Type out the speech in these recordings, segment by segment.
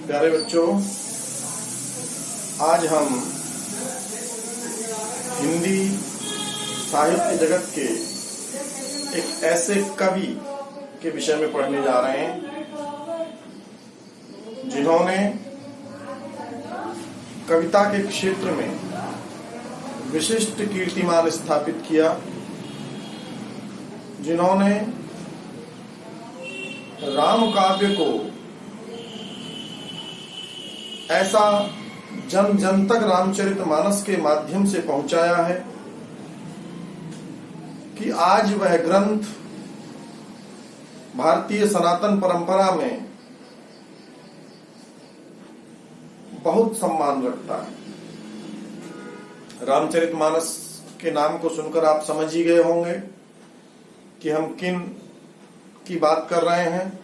प्यारे बच्चों, आज हम हिंदी साहित्य जगत के एक ऐसे कवि के विषय में पढ़ने जा रहे हैं जिन्होंने कविता के क्षेत्र में विशिष्ट कीर्तिमान स्थापित किया, जिन्होंने राम काव्य को ऐसा जन जन तक रामचरितमानस के माध्यम से पहुंचाया है कि आज वह ग्रंथ भारतीय सनातन परंपरा में बहुत सम्मान रखता है। रामचरितमानस के नाम को सुनकर आप समझ ही गए होंगे कि हम किन की बात कर रहे हैं।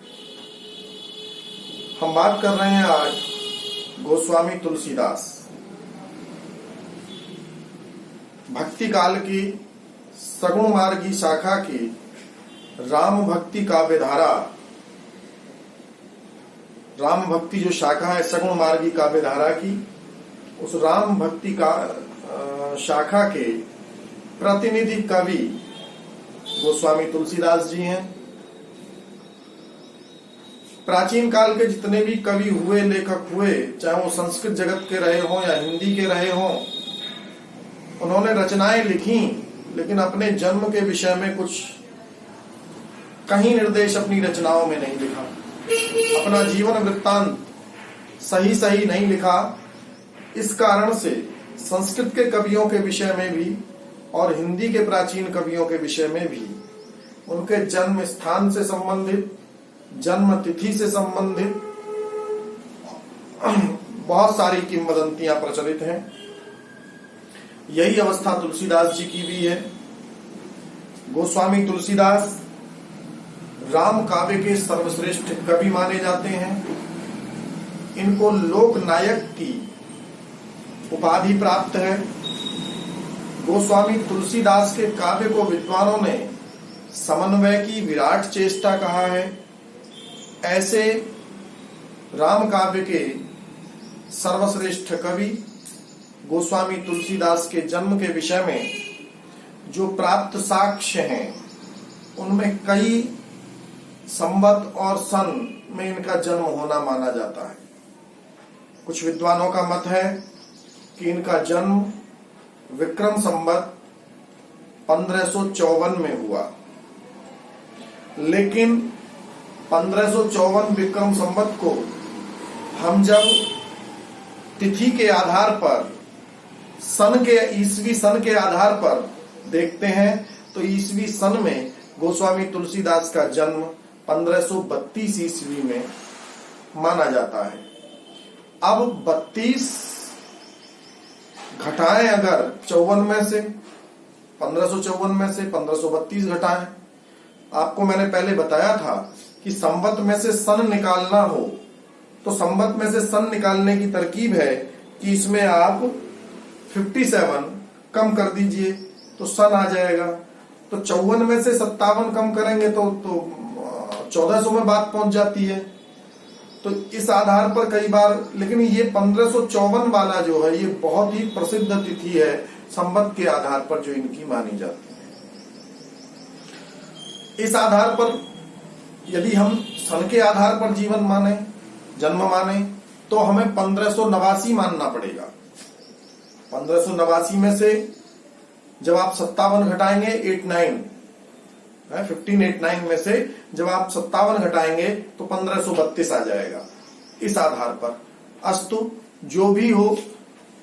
हम बात कर रहे हैं आज गोस्वामी तुलसीदास। भक्ति काल की सगुण मार्गी शाखा की राम भक्ति काव्य धारा, राम भक्ति जो शाखा है सगुण मार्गी काव्य धारा की, उस राम भक्ति का शाखा के प्रतिनिधि कवि गोस्वामी तुलसीदास जी हैं। प्राचीन काल के जितने भी कवि हुए, लेखक हुए, चाहे वो संस्कृत जगत के रहे हों या हिंदी के रहे हों, उन्होंने रचनाएं लिखी, लेकिन अपने जन्म के विषय में कुछ कहीं निर्देश अपनी रचनाओं में नहीं लिखा। अपना जीवन वृत्तांत सही नहीं लिखा। इस कारण से संस्कृत के कवियों के विषय में भी और हिंदी के प्राचीन कवियों के विषय में भी उनके जन्म स्थान से संबंधित, जन्म तिथि से संबंधित बहुत सारी किंवदंतियां प्रचलित हैं। यही अवस्था तुलसीदास जी की भी है। गोस्वामी तुलसीदास राम काव्य के सर्वश्रेष्ठ कवि माने जाते हैं। इनको लोक नायक की उपाधि प्राप्त है। गोस्वामी तुलसीदास के काव्य को विद्वानों ने समन्वय की विराट चेष्टा कहा है। ऐसे राम काव्य के सर्वश्रेष्ठ कवि गोस्वामी तुलसीदास के जन्म के विषय में जो प्राप्त साक्ष्य हैं, उनमें कई संवत और सन में इनका जन्म होना माना जाता है। कुछ विद्वानों का मत है कि इनका जन्म विक्रम संवत 1554 में हुआ, लेकिन 1554 विक्रम संवत को हम जब तिथि के आधार पर, सन के ईसवी सन के आधार पर देखते हैं, तो ईसवी सन में गोस्वामी तुलसीदास का जन्म 1532 ईस्वी में माना जाता है। अब 32 घटाएं अगर 54 में से, 1554 में से 1532 घटाएं। आपको मैंने पहले बताया था कि संवत में से सन निकालना हो तो संवत में से सन निकालने की तरकीब है कि इसमें आप 57 कम कर दीजिए तो सन आ जाएगा। तो 54 में से 57 कम करेंगे तो 1400 में बात पहुंच जाती है। तो इस आधार पर कई बार, लेकिन ये 1554 वाला जो है ये बहुत ही प्रसिद्ध तिथि है संवत के आधार पर जो इनकी मानी जाती है। इस आधार पर यदि हम सन के आधार पर जीवन माने, जन्म माने, तो हमें 1589 मानना पड़ेगा। 1589 में से जब आप 57 घटाएंगे 1589 में से जब आप 57 घटाएंगे तो 1532 आ जाएगा। इस आधार पर अस्तु जो भी हो,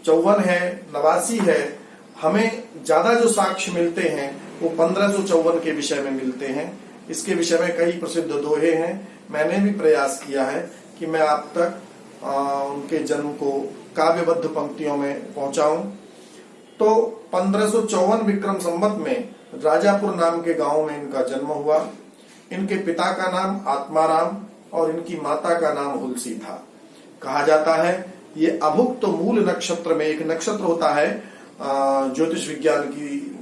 54 है, 89 है, हमें ज्यादा जो साक्ष्य मिलते हैं वो 1554 के विषय में मिलते हैं। इसके विषय में कई प्रसिद्ध दोहे हैं। मैंने भी प्रयास किया है कि मैं आप तक उनके जन्म को काव्यबद्ध पंक्तियों में पहुंचाऊं। तो 1554 विक्रम संवत में राजापुर नाम के गांव में इनका जन्म हुआ। इनके पिता का नाम आत्माराम और इनकी माता का नाम हुलसी था। कहा जाता है ये अभुक्त मूल नक्षत्र में, एक नक्षत्र होता है ज्योतिष विज्ञान की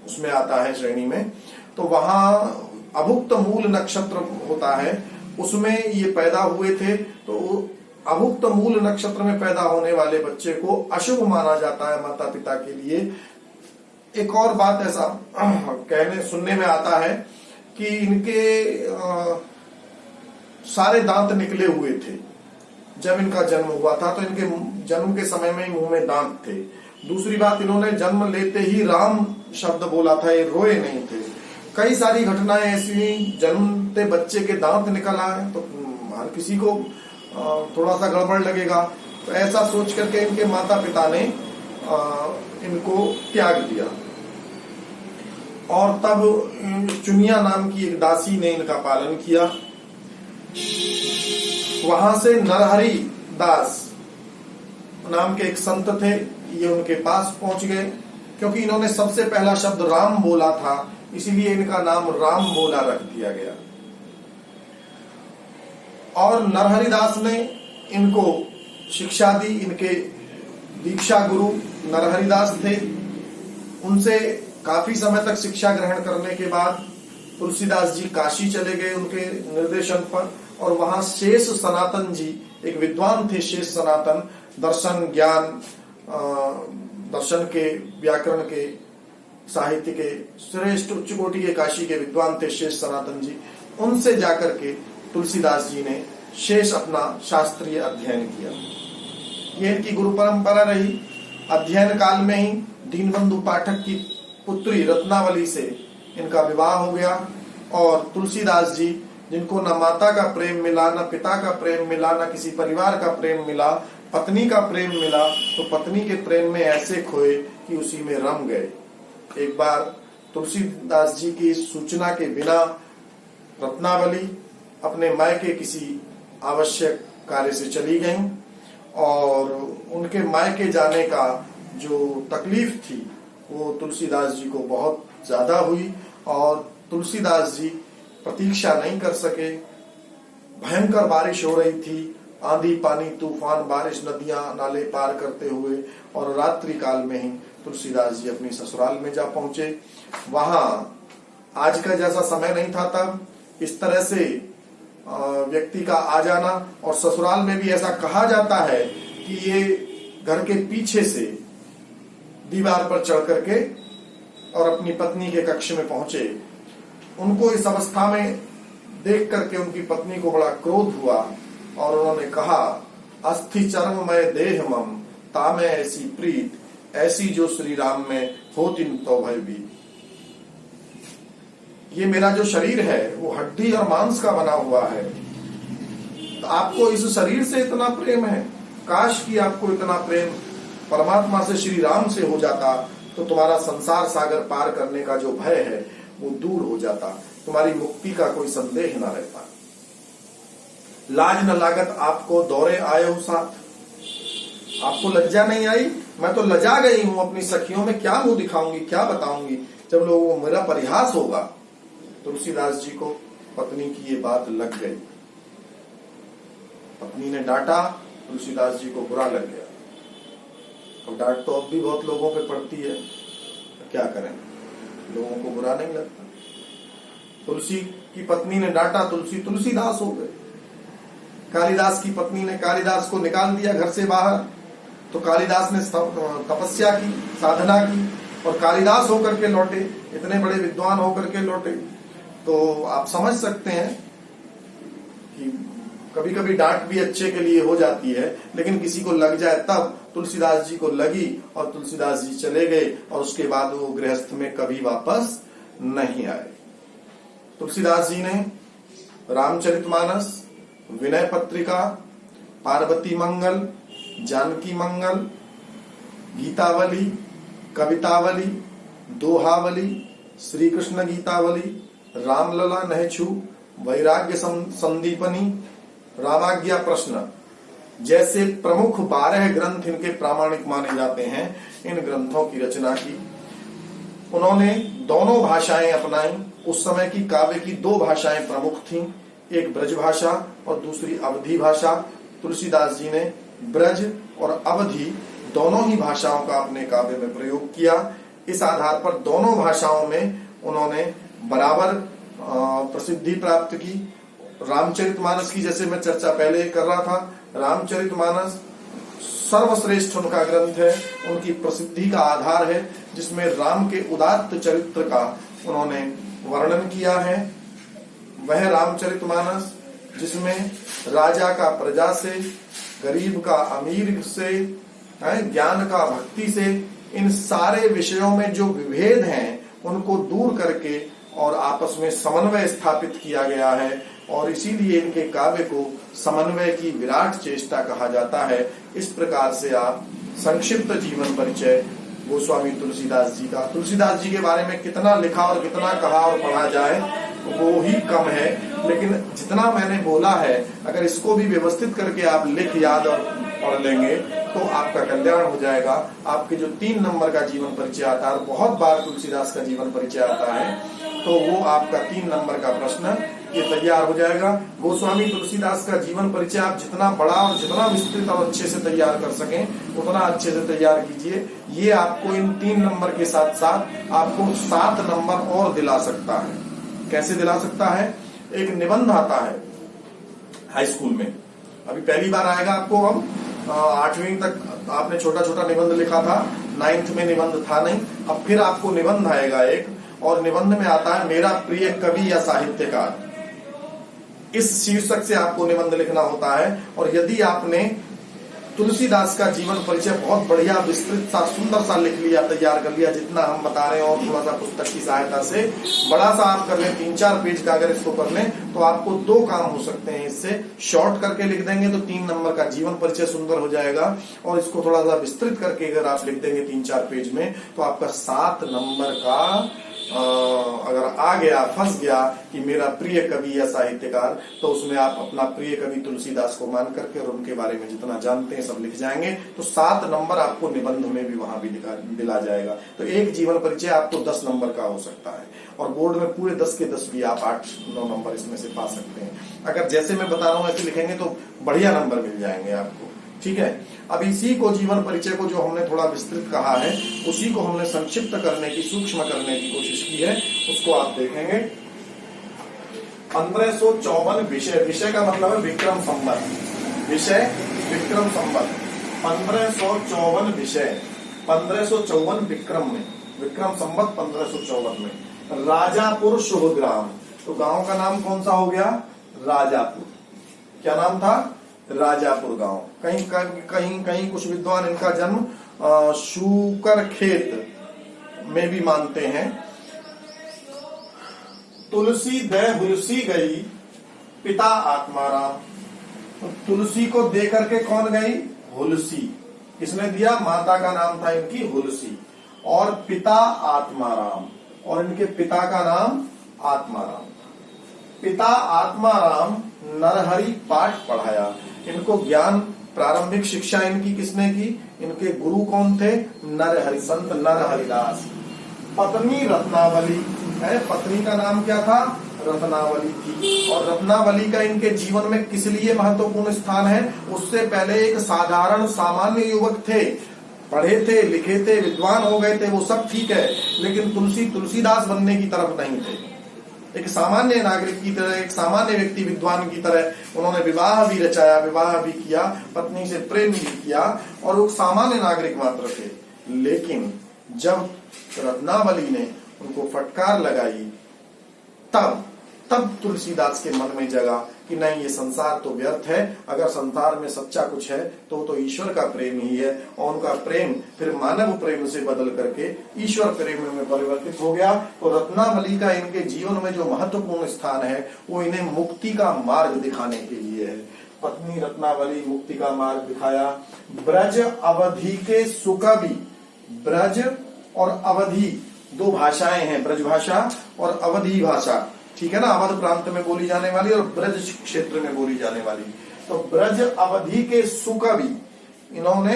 उसमें आता है श्रेणी में, तो वहां अभुक्त मूल नक्षत्र होता है, उसमें ये पैदा हुए थे। तो अभुक्त मूल नक्षत्र में पैदा होने वाले बच्चे को अशुभ माना जाता है माता पिता के लिए। एक और बात ऐसा कहने सुनने में आता है कि इनके सारे दांत निकले हुए थे जब इनका जन्म हुआ था, तो इनके जन्म के समय में मुंह में दांत थे। दूसरी बात, इन्होंने जन्म लेते ही राम शब्द बोला था, ये रोए नहीं थे। कई सारी घटनाएं ऐसी, जन्मते बच्चे के दांत निकल आए तो हर किसी को थोड़ा सा गड़बड़ लगेगा। तो ऐसा सोच करके इनके माता पिता ने इनको त्याग दिया और तब चुनिया नाम की एक दासी ने इनका पालन किया। वहां से नरहरि दास नाम के एक संत थे, ये उनके पास पहुंच गए। क्योंकि इन्होंने सबसे पहला शब्द राम बोला था, इसीलिए इनका नाम राम बोला रख दिया गया। और नरहरि दास ने इनको शिक्षा दी। इनके दीक्षा गुरु नरहरि दास थे। उनसे काफी समय तक शिक्षा ग्रहण करने के बाद तुलसीदास जी काशी चले गए उनके निर्देशन पर, और वहां शेष सनातन जी एक विद्वान थे। शेष सनातन दर्शन ज्ञान, दर्शन के, व्याकरण के, साहित्य के श्रेष्ठ उच्च कोटि के काशी के विद्वान थे शेष सनातन जी। उनसे जाकर के तुलसीदास जी ने शेष अपना शास्त्रीय अध्ययन किया। ये इनकी गुरु परंपरा रही। अध्ययन काल में ही दीनबंधु पाठक की पुत्री रत्नावली से इनका विवाह हो गया। और तुलसीदास जी, जिनको न माता का प्रेम मिला, न पिता का प्रेम मिला, न किसी परिवार का प्रेम मिला, पत्नी का प्रेम मिला, तो पत्नी के प्रेम में ऐसे खोए कि उसी में रम गए। एक बार तुलसीदास जी की सूचना के बिना रत्नावली अपने मायके किसी आवश्यक कार्य से चली गईं, और उनके मायके जाने का जो तकलीफ थी वो तुलसीदास जी को बहुत ज्यादा हुई। और तुलसीदास जी प्रतीक्षा नहीं कर सके। भयंकर बारिश हो रही थी, आंधी पानी तूफान बारिश, नदियां नाले पार करते हुए, और रात्रि काल में ही तुलसीदास जी अपनी ससुराल में जा पहुंचे। वहां आज का जैसा समय नहीं था तब, इस तरह से व्यक्ति का आ जाना। और ससुराल में भी ऐसा कहा जाता है कि ये घर के पीछे से दीवार पर चढ़ करके और अपनी पत्नी के कक्ष में पहुंचे। उनको इस अवस्था में देख करके उनकी पत्नी को बड़ा क्रोध हुआ और उन्होंने कहा, अस्थि चर्ममय देह मम तामे ऐसी प्रीत, ऐसी जो श्री राम में होती तो भय भी। ये मेरा जो शरीर है वो हड्डी और मांस का बना हुआ है, तो आपको इस शरीर से इतना प्रेम है। काश कि आपको इतना प्रेम परमात्मा से, श्री राम से हो जाता, तो तुम्हारा संसार सागर पार करने का जो भय है वो दूर हो जाता, तुम्हारी मुक्ति का कोई संदेह न रहता। लाज न लागत आपको दौरे आए हो साथ, आपको लज्जा नहीं आई? मैं तो लजा गई हूं, अपनी सखियों में क्या मुंह दिखाऊंगी, क्या बताऊंगी जब लोगों को मेरा परिहास होगा। तुलसीदास जी को पत्नी की ये बात लग गई। पत्नी ने डांटा, तुलसीदास जी को बुरा लग गया। अब डांट तो अब भी बहुत लोगों पे पड़ती है, तो क्या करें, लोगों को बुरा नहीं लगता। तुलसी की पत्नी ने डांटा, तुलसीदास हो गए। कालिदास की पत्नी ने कालिदास को निकाल दिया घर से बाहर, तो कालिदास ने तपस्या की, साधना की, और कालिदास होकर के लौटे, इतने बड़े विद्वान होकर के लौटे। तो आप समझ सकते हैं कि कभी कभी डांट भी अच्छे के लिए हो जाती है, लेकिन किसी को लग जाए तब। तुलसीदास जी को लगी और तुलसीदास जी चले गए, और उसके बाद वो गृहस्थ में कभी वापस नहीं आए। तुलसीदास जी ने रामचरितमानस, विनय पत्रिका, पार्वती मंगल, जानकी मंगल, गीतावली, कवितावली, दोहावली, श्री कृष्ण गीतावली, रामलला नहछू, वैराग्य संदीपनी, रामाज्ञा प्रश्न जैसे प्रमुख 12 ग्रंथ इनके प्रामाणिक माने जाते हैं। इन ग्रंथों की रचना की उन्होंने दोनों भाषाएं अपनाई। उस समय की काव्य की 2 भाषाएं प्रमुख थीं, एक ब्रज भाषा और दूसरी अवधी भाषा। तुलसीदास जी ने ब्रज और अवधी दोनों ही भाषाओं का अपने काव्य में प्रयोग किया। इस आधार पर दोनों भाषाओं में उन्होंने बराबर प्रसिद्धि प्राप्त की। रामचरितमानस की जैसे मैं चर्चा पहले कर रहा था, रामचरितमानस सर्वश्रेष्ठ उनका ग्रंथ है, उनकी प्रसिद्धि का आधार है, जिसमें राम के उदात्त चरित्र का उन्होंने वर्णन किया है। वह रामचरितमानस जिसमें राजा का प्रजा से, गरीब का अमीर से, ज्ञान का भक्ति से, इन सारे विषयों में जो विभेद हैं उनको दूर करके और आपस में समन्वय स्थापित किया गया है, और इसीलिए इनके काव्य को समन्वय की विराट चेष्टा कहा जाता है। इस प्रकार से आप संक्षिप्त जीवन परिचय गोस्वामी तुलसीदास जी का, तुलसीदास जी के बारे में कितना लिखा और कितना कहा और पढ़ा जाए वो ही कम है, लेकिन जितना मैंने बोला है अगर इसको भी व्यवस्थित करके आप लिख याद और पढ़ लेंगे तो आपका कल्याण हो जाएगा। आपके जो 3 नंबर का जीवन परिचय आता है, बहुत बार तुलसीदास का जीवन परिचय आता है, तो वो आपका 3 नंबर का प्रश्न ये तैयार हो जाएगा। गोस्वामी तुलसीदास का जीवन परिचय आप जितना बड़ा और जितना विस्तृत और अच्छे से तैयार कर सकें उतना अच्छे से तैयार कीजिए। ये आपको इन 3 नंबर के साथ साथ आपको 7 नंबर और दिला सकता है। कैसे दिला सकता है? एक निबंध आता है हाई स्कूल में, अभी पहली बार आएगा आपको। हम 8वीं तक आपने छोटा छोटा निबंध लिखा था, 9th में निबंध था नहीं, अब फिर आपको निबंध आएगा एक, और निबंध में आता है मेरा प्रिय कवि या साहित्यकार। इस शीर्षक से आपको निबंध लिखना होता है। और यदि आपने तुलसीदास का जीवन परिचय बहुत बढ़िया विस्तृत सा सुंदर सा लिख लिया, तैयार कर लिया, जितना हम बता रहे हैं, और थोड़ा सा पुस्तक की सहायता से बड़ा सा आप कर लें, 3-4 पेज का अगर इसको कर लें तो आपको 2 काम हो सकते हैं इससे। शॉर्ट करके लिख देंगे तो 3 नंबर का जीवन परिचय सुंदर हो जाएगा, और इसको थोड़ा सा विस्तृत करके अगर आप लिख देंगे 3-4 पेज में तो आपका 7 नंबर का अगर आ गया, फंस गया कि मेरा प्रिय कवि या साहित्यकार, तो उसमें आप अपना प्रिय कवि तुलसीदास को मान करके और उनके बारे में जितना जानते हैं सब लिख जाएंगे, तो 7 नंबर आपको निबंध में भी वहां भी दिला जाएगा। तो एक जीवन परिचय आपको 10 नंबर का हो सकता है, और बोर्ड में पूरे 10 के 10 भी आप 8-9 नंबर इसमें से पा सकते हैं। अगर जैसे मैं बता रहा हूँ ऐसे लिखेंगे तो बढ़िया नंबर मिल जाएंगे आपको। ठीक है, अब इसी को जीवन परिचय को जो हमने थोड़ा विस्तृत कहा है, उसी को हमने संक्षिप्त करने की, सूक्ष्म करने की कोशिश की है, उसको आप देखेंगे। 1554 विषय, विषय का मतलब है विक्रम संवत, विषय विक्रम संवत, 1554 विषय, 1554 विक्रम में, विक्रम संवत 1554 में राजापुर शुभ ग्राम। तो गांव का नाम कौन सा हो गया? राजापुर। क्या नाम था? राजापुर गांव। कहीं कहीं कहीं कुछ विद्वान इनका जन्म शूकर खेत में भी मानते हैं। तुलसी दे हुलसी गई, पिता आत्माराम। तो तुलसी को दे करके कौन गई? हुलसी। किसने दिया? माता का नाम था इनकी हुलसी, और पिता आत्माराम, और इनके पिता का नाम आत्माराम। पिता आत्माराम नरहरि पाठ पढ़ाया। इनको ज्ञान प्रारंभिक शिक्षा इनकी किसने की? इनके गुरु कौन थे? नरहरि, संत नरहरिदास। पत्नी रत्नावली है, पत्नी का नाम क्या था? रत्नावली थी। और रत्नावली का इनके जीवन में किस लिए महत्वपूर्ण स्थान है? उससे पहले एक साधारण सामान्य युवक थे, पढ़े थे, लिखे थे, विद्वान हो गए थे, वो सब ठीक है, लेकिन तुलसीदास बनने की तरफ नहीं थे। एक सामान्य नागरिक की तरह, एक सामान्य व्यक्ति विद्वान की तरह उन्होंने विवाह भी रचाया, विवाह भी किया, पत्नी से प्रेम भी किया, और वो सामान्य नागरिक मात्र थे। लेकिन जब रत्नावली ने उनको फटकार लगाई, तब तुलसीदास के मन में जगा कि नहीं, ये संसार तो व्यर्थ है, अगर संसार में सच्चा कुछ है तो ईश्वर का प्रेम ही है। और उनका प्रेम फिर मानव प्रेम से बदल करके ईश्वर प्रेम में परिवर्तित हो गया। तो रत्नावली का इनके जीवन में जो महत्वपूर्ण स्थान है वो इन्हें मुक्ति का मार्ग दिखाने के लिए है। पत्नी रत्नावली मुक्ति का मार्ग दिखाया। ब्रज अवधि के सुकवि, ब्रज और अवधि 2 भाषाएं हैं, ब्रज भाषा और अवधि भाषा, ठीक है ना, अवध प्रांत में बोली जाने वाली और ब्रज क्षेत्र में बोली जाने वाली। तो ब्रज अवधि के सुकवि इन्होंने,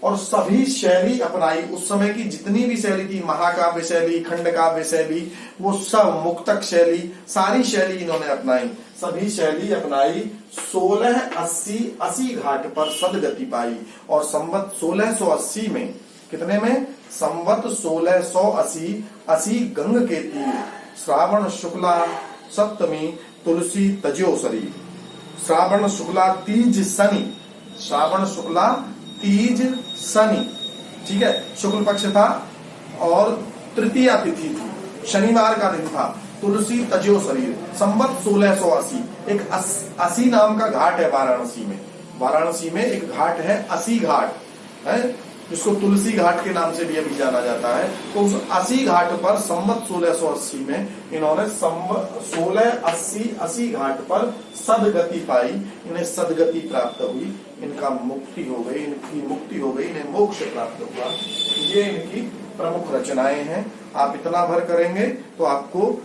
और सभी शैली अपनाई। उस समय की जितनी भी शैली थी, महाकाव्य शैली, खंड काव्य शैली, वो सब, मुक्तक शैली, सारी शैली इन्होंने अपनाई, सभी शैली अपनाई। 1680 घाट पर सदगति पाई। और संवत 1680 में, कितने में? संवत 1680, 80 गंग के तीर, श्रावण शुक्ला सप्तमी, तुलसी तज्यो शरीर। श्रावण शुक्ला तीज शनि, श्रावण शुक्ला तीज शनि, ठीक है, शुक्ल पक्ष था और तृतीया तिथि थी, शनिवार का दिन था। तुलसी तजो शरीर, संवत 1680। एक असी नाम का घाट है वाराणसी में। वाराणसी में एक घाट है, असी घाट है, जिसको तुलसी घाट के नाम से भी अभी जाना जाता है। तो उस असी घाट पर संवत 1680 में इन्होंने 1680 घाट पर सदगति पाई, इन्हें सदगति प्राप्त हुई, इनका मुक्ति हो गई, इनकी मुक्ति हो गई, इन्हें मोक्ष प्राप्त हुआ। ये इनकी प्रमुख रचनाएं हैं। आप इतना भर करेंगे तो आपको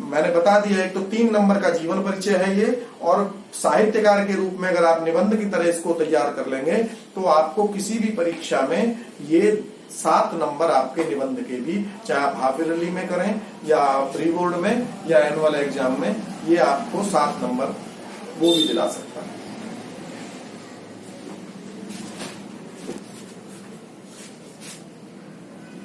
मैंने बता दिया, एक तो 3 नंबर का जीवन परिचय है ये, और साहित्यकार के रूप में अगर आप निबंध की तरह इसको तैयार कर लेंगे तो आपको किसी भी परीक्षा में ये 7 नंबर आपके निबंध के भी, चाहे आप हाफ ईयरली में करें या प्री बोर्ड में या एनुअल एग्जाम में, ये आपको 7 नंबर वो भी दिला सकता है।